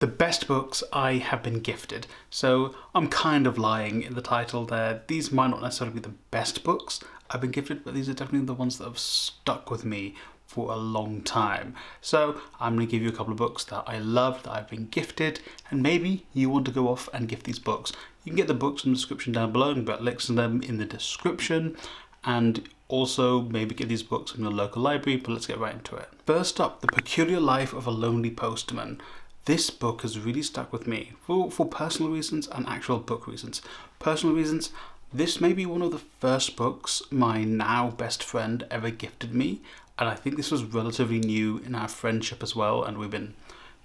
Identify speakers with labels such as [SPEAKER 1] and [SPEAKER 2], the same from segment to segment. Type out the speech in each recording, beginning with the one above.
[SPEAKER 1] The best books I have been gifted. So I'm kind of lying in the title there. These might not necessarily be the best books I've been gifted, but these are definitely the ones that have stuck with me for a long time. So I'm going to give you a couple of books that I loved, that I've been gifted, and maybe you want to go off and gift these books. You can get the books in the description down below, and get links to them in the description, and also maybe get these books from your local library, but let's get right into it. First up, The Peculiar Life of a Lonely Postman. This book has really stuck with me for personal reasons and actual book reasons. Personal reasons, this may be one of the first books my now best friend ever gifted me, and I think this was relatively new in our friendship as well, and we've been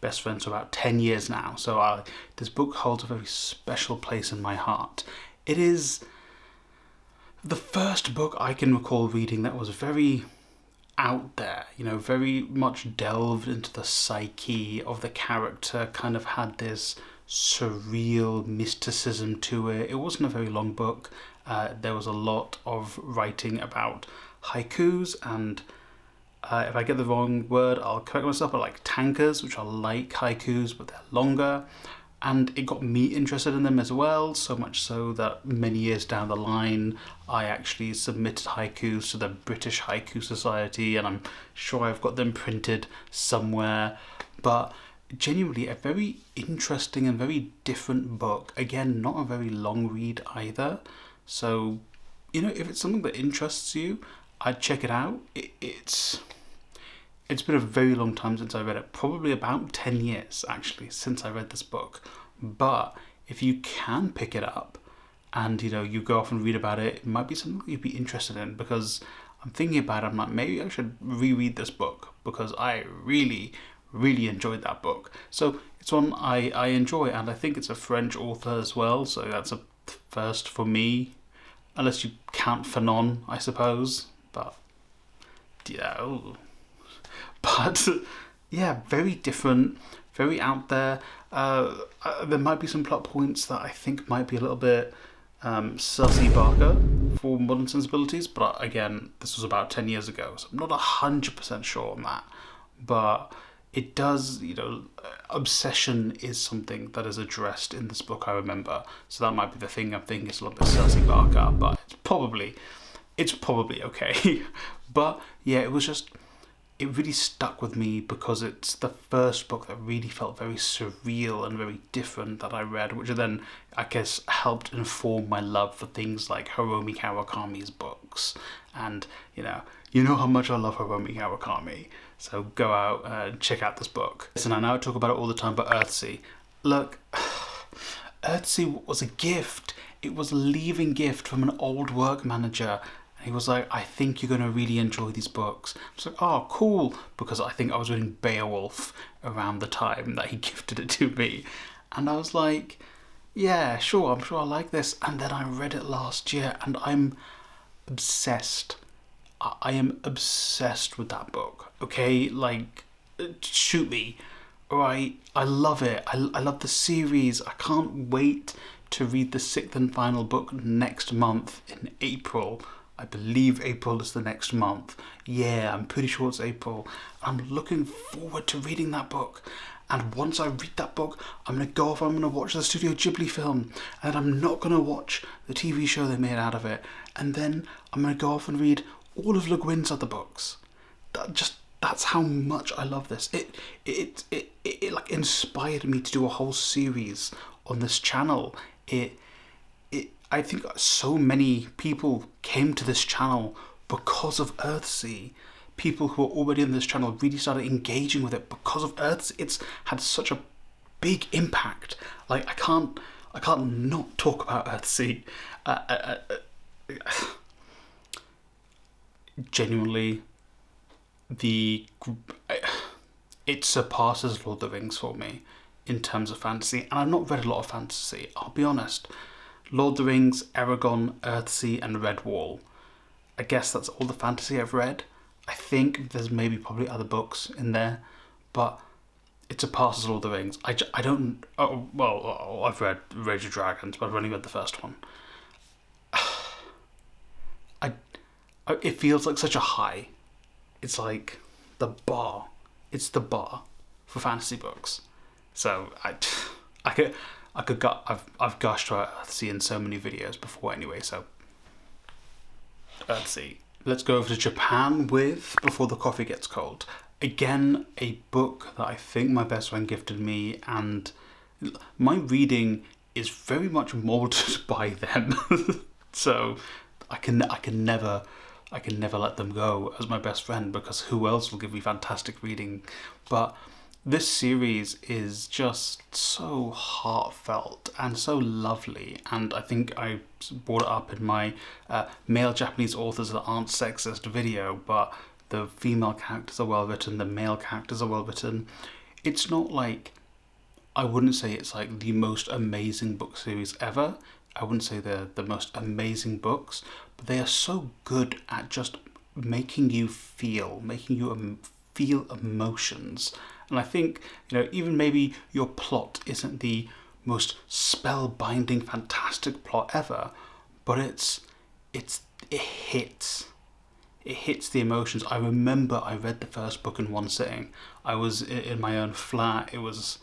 [SPEAKER 1] best friends for about 10 years now, so this book holds a very special place in my heart. It is the first book I can recall reading that was very out there, you know, very much delved into the psyche of the character, kind of had this surreal mysticism to it. It wasn't a very long book. There was a lot of writing about haikus, and if I get the wrong word, I'll correct myself, but like tankers, which are like haikus, but they're longer. And it got me interested in them as well, so much so that many years down the line, I actually submitted haikus to the British Haiku Society, and I'm sure I've got them printed somewhere. But genuinely, a very interesting and very different book. Again, not a very long read either. So, you know, if it's something that interests you, I'd check it out. It's been a very long time since I read it, probably about 10 years actually since I read this book. But if you can pick it up and, you know, you go off and read about it, it might be something you'd be interested in, because I'm thinking about it, I'm like, maybe I should reread this book because I really, really enjoyed that book. So it's one I enjoy, and I think it's a French author as well, so that's a first for me, unless you count Fanon, I suppose. But yeah, ooh. But yeah, very different, very out there. There might be some plot points that I think might be a little bit sussy Barker for modern sensibilities, but again, this was about 10 years ago, so I'm not 100% sure on that. But it does, you know, obsession is something that is addressed in this book, I remember. So that might be the thing I'm thinking, is a little bit sussy Barker, but it's probably okay. But yeah, it really stuck with me because it's the first book that really felt very surreal and very different that I read, which then, I guess, helped inform my love for things like Hiromi Kawakami's books. And, you know how much I love Hiromi Kawakami. So go out and check out this book. Listen, I know I talk about it all the time, but EARTHSEA. Look, EARTHSEA was a gift. It was a leaving gift from an old work manager. He was like, I think you're going to really enjoy these books. I was like, oh, cool, because I think I was reading Beowulf around the time that he gifted it to me. And I was like, yeah, sure, I'm sure I like this. And then I read it last year, and I'm obsessed. I am obsessed with that book, okay? Like, shoot me, right? I love it. I love the series. I can't wait to read the 6th and final book next month in April. I believe April is the next month. Yeah, I'm pretty sure it's April. I'm looking forward to reading that book. And once I read that book, I'm going to go off, I'm going to watch the Studio Ghibli film. And I'm not going to watch the TV show they made out of it. And then I'm going to go off and read all of Le Guin's other books. That's how much I love this. It like inspired me to do a whole series on this channel. I think so many people came to this channel because of EARTHSEA. People who are already on this channel really started engaging with it because of EARTHSEA. It's had such a big impact. Like, I can't not talk about EARTHSEA. Genuinely, it surpasses Lord of the Rings for me in terms of fantasy. And I've not read a lot of fantasy, I'll be honest. Lord of the Rings, Aragon, EARTHSEA, and Redwall. I guess that's all the fantasy I've read. I think there's maybe probably other books in there, but it surpasses Lord of the Rings. I don't... Oh, well, I've read Rage of Dragons, but I've only read the first one. It feels like such a high. It's like the bar. It's the bar for fantasy books. So I've gushed about EARTHSEA in so many videos before anyway, so EARTHSEA. Let's go over to Japan with Before the Coffee Gets Cold. Again, a book that I think my best friend gifted me, and my reading is very much molded by them. So I can never let them go as my best friend, because who else will give me fantastic reading? But this series is just so heartfelt and so lovely, and I think I brought it up in my male Japanese authors that aren't sexist video, but the female characters are well written, the male characters are well written. It's not like, I wouldn't say it's like the most amazing book series ever. I wouldn't say they're the most amazing books, but they are so good at just making you feel emotions. And I think, even maybe your plot isn't the most spellbinding, fantastic plot ever, but it hits. It hits the emotions. I remember I read the first book in one sitting. I was in my own flat. It was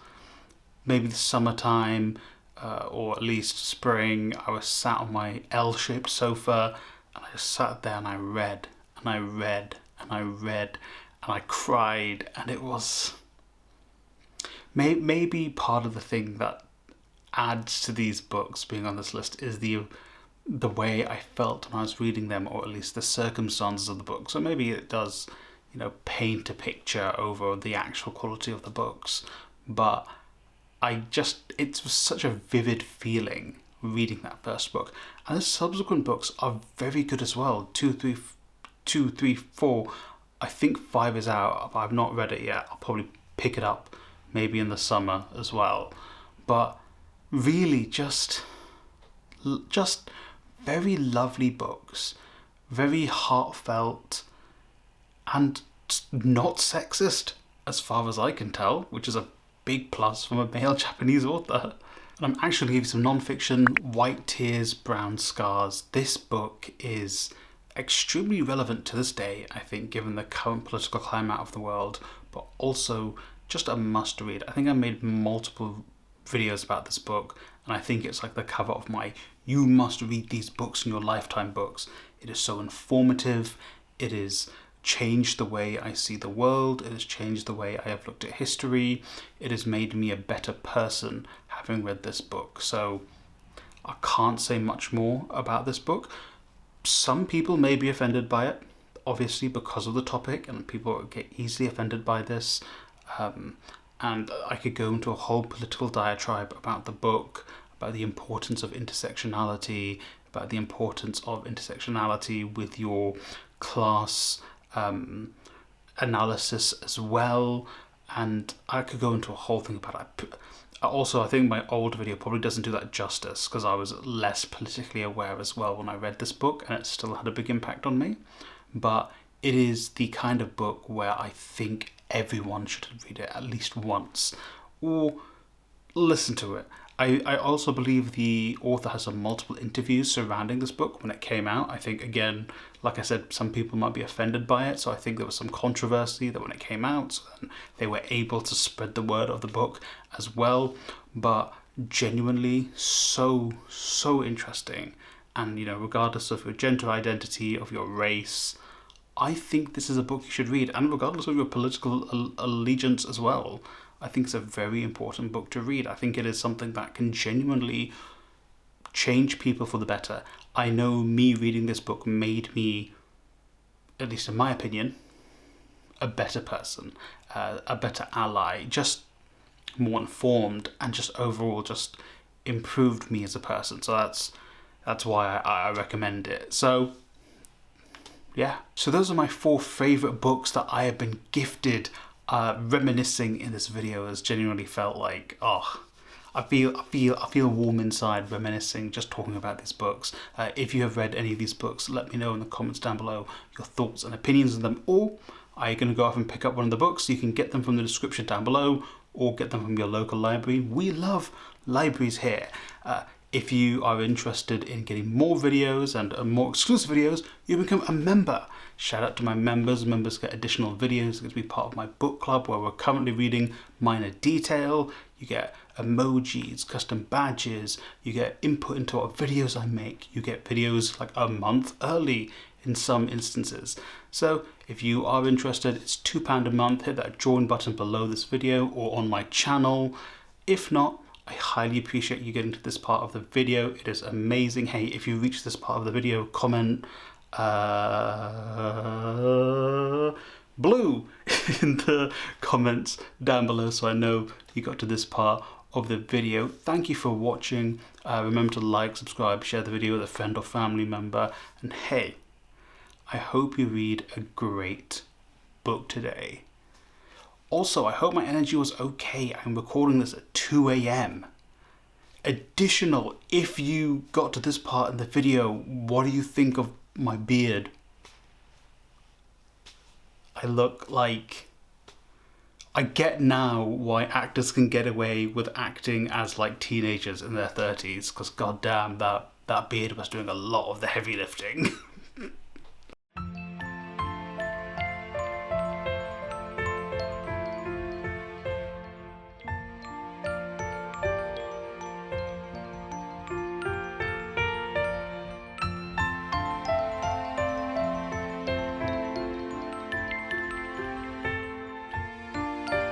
[SPEAKER 1] maybe the summertime, or at least spring. I was sat on my L-shaped sofa, and I just sat there and I read, and I read, and I read, and I cried, and it was maybe part of the thing that adds to these books being on this list is the way I felt when I was reading them, or at least the circumstances of the book. So maybe it does, paint a picture over the actual quality of the books, but it was such a vivid feeling reading that first book. And the subsequent books are very good as well. 2, 3, 4. I think 5 is out. I've not read it yet. I'll probably pick it up maybe in the summer as well. But really just very lovely books, very heartfelt, and not sexist as far as I can tell, which is a big plus from a male Japanese author. And I'm actually going to give you some non-fiction. White Tears, Brown Scars. This book is extremely relevant to this day, I think, given the current political climate of the world, but also just a must read. I think I made multiple videos about this book, and I think it's like the cover of my "you must read these books in your lifetime" books. It is so informative. It has changed the way I see the world. It has changed the way I have looked at history. It has made me a better person having read this book. So I can't say much more about this book. Some people may be offended by it, obviously because of the topic, and people get easily offended by this. And I could go into a whole political diatribe about the book, about the importance of intersectionality, about the importance of intersectionality with your class analysis as well, and I could go into a whole thing about it. Also, I think my old video probably doesn't do that justice, because I was less politically aware as well when I read this book, and it still had a big impact on me. But it is the kind of book where I think everyone should read it at least once, or listen to it. I also believe the author has some multiple interviews surrounding this book when it came out. I think, again, like I said, some people might be offended by it, so I think there was some controversy that when it came out, so then they were able to spread the word of the book as well. But genuinely so interesting, and regardless of your gender identity, of your race, I think this is a book you should read, and regardless of your political allegiance as well. I think it's a very important book to read. I think it is something that can genuinely change people for the better. I know me reading this book made me, at least in my opinion, a better person, a better ally, just more informed, and just overall just improved me as a person. So that's why I recommend it. So yeah, so those are my 4 favourite books that I have been gifted. Reminiscing in this video has genuinely felt like, I feel warm inside reminiscing, just talking about these books. If you have read any of these books, let me know in the comments down below your thoughts and opinions on them, or are you going to go off and pick up one of the books? You can get them from the description down below, or get them from your local library. We love libraries here. If you are interested in getting more videos and more exclusive videos, you become a member. Shout out to my members. Members get additional videos. Get to be part of my book club, where we're currently reading Minor Detail. you get emojis, custom badges, you get input into what videos I make, you get videos like a month early in some instances. So if you are interested, it's £2 a month. Hit that join button below this video or on my channel. If not, I highly appreciate you getting to this part of the video. It is amazing. Hey, if you reach this part of the video, comment blue in the comments down below so I know you got to this part of the video. Thank you for watching. Remember to like, subscribe, share the video with a friend or family member, and hey, I hope you read a great book today. Also, I hope my energy was okay. I'm recording this at 2 AM. Additional, if you got to this part in the video, what do you think of my beard? I look like... I get now why actors can get away with acting as like teenagers in their 30s, because goddamn, that beard was doing a lot of the heavy lifting.